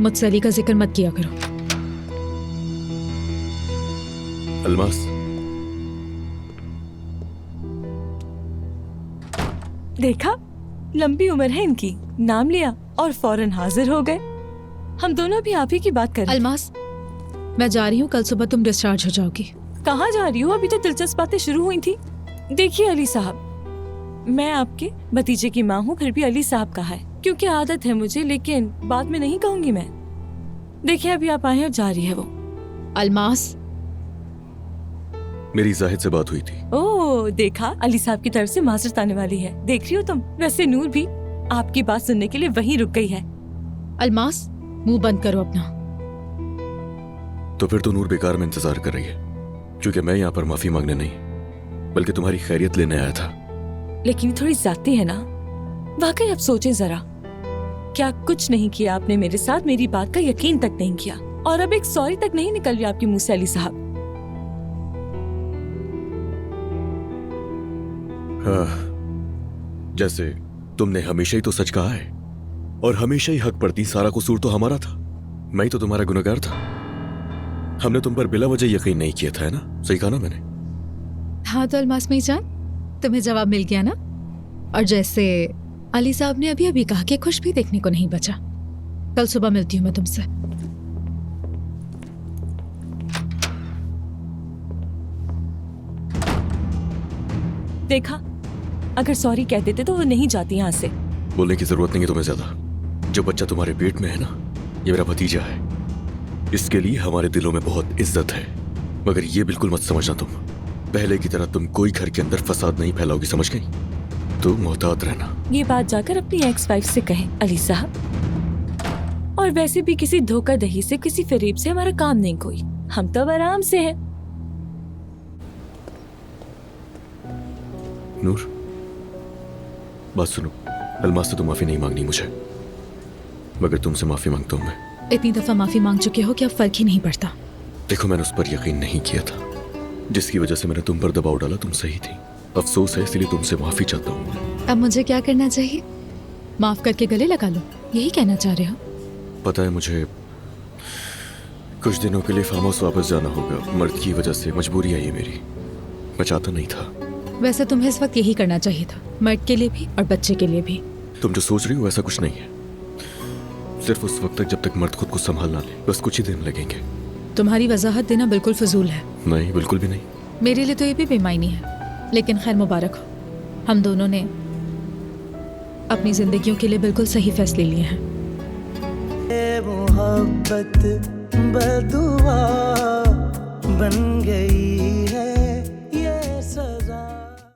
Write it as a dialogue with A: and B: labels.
A: मुझसे अली का जिक्र मत किया करो।
B: अलमास,
C: देखा, लंबी उम्र है इनकी, नाम लिया और फौरन हाजिर हो गए। हम दोनों भी आप ही की बात कर रहे।
A: अलमास, मैं जा रही हूँ, कल सुबह तुम डिस्चार्ज हो जाओगी।
C: कहाँ जा रही हो? अभी तो दिलचस्प बातें शुरू हुई थी। देखिए अली साहब, मैं आपके भतीजे की माँ हूँ, फिर भी अली साहब कहा है क्योंकि आदत है मुझे, लेकिन बाद में नहीं कहूंगी मैं। देखिए अभी आप आए हैं और जा रही है वो।
A: अलमास,
B: मेरी जाहिद से बात हुई थी।
C: ओह देखा, अली साहब की तरफ से माजरत आने वाली है। देख रही हो तुम? वैसे नूर भी आपकी बात सुनने के लिए वहीं रुक गई है।
A: अलमास, मुंह बंद करो अपना।
B: तो फिर तो नूर बेकार में इंतजार कर रही है, क्योंकि मैं यहाँ पर माफी मांगने नहीं बल्कि तुम्हारी खैरियत लेने आया था।
C: लेकिन ये थोड़ी ज्यादती है ना? वाकई आप सोचें जरा, क्या कुछ नहीं किया आपने मेरे साथ, मेरी बात का यकीन तक नहीं किया, और अब एक सॉरी तक नहीं निकल रही आपके मुंह से अली साहब।
B: हाँ, जैसे तुमने हमेशा ही तो सच कहा है और हमेशा ही हक पर थी। सारा कसूर तो हमारा था, मैं ही तो तुम्हारा गुनहगार था। हमने तुम पर बिला वजह यकीन नहीं किया था, है ना? सही कहा ना मैंने?
A: हाँ तो अलमास मेरी जान, तुम्हें जवाब मिल गया ना। और जैसे अली साहब ने अभी अभी कहा कि खुश भी देखने को नहीं बचा। कल सुबह मिलती हूँ मैं तुमसे।
C: देखा, अगर सॉरी कह देते तो वो नहीं जाती यहाँ से।
B: बोलने की जरूरत नहीं है तुम्हें ज्यादा। जो बच्चा तुम्हारे पेट में है ना, ये मेरा भतीजा है। इसके लिए हमारे दिलों में बहुत इज्जत है। मगर ये बिल्कुल मत समझना, तुम पहले की तरह तुम कोई घर के अंदर फसाद नहीं फैलाओगी, समझ गई? तो मोहतात रहना।
C: ये बात जाकर अपनी एक्स वाइफ से कहें अली साहब। और वैसे भी किसी धोखाधड़ी से, किसी फरेब से हमारा काम नहीं कोई। हम तो अब आराम से हैं।
B: नूर, बात सुनो। अलमास से तो माफी नहीं मांगनी मुझे, मगर तुमसे माफी मांगता हूं मैं।
A: इतनी दफा माफी मांग चुके हो कि अब फर्क ही नहीं पड़ता।
B: देखो, मैंने उस पर यकीन नहीं किया था, जिसकी वजह से मैंने तुम पर दबाव डाला। तुम सही थी, अफसोस है, इसलिए तुमसे माफी चाहता हूँ।
A: अब मुझे क्या करना चाहिए? माफ करके गले लगा लो, यही कहना चाह रहे हो?
B: पता है, मुझे कुछ दिनों के लिए फार्म हाउस वापस जाना होगा। मर्द की वजह से मजबूरी है ये मेरी। मैं चाहता नहीं था।
A: वैसे तुम्हें इस वक्त यही करना चाहिए था, मर्द के लिए भी और बच्चे के लिए भी।
B: तुम जो सोच रही हो वैसा कुछ नहीं है। सिर्फ उस वक्त तक जब तक मर्द खुद को संभाल ना ले, बस कुछ ही दिन लगेंगे।
A: तुम्हारी वजाहत देना बिल्कुल फजूल है।
B: नहीं, बिल्कुल भी नहीं।
A: मेरे लिए तो ये भी बेमायनी है, लेकिन खैर मुबारक हो। हम दोनों ने अपनी जिंदगियों के लिए बिल्कुल सही फैसले लिए हैं।
D: मोहब्बत बदुआ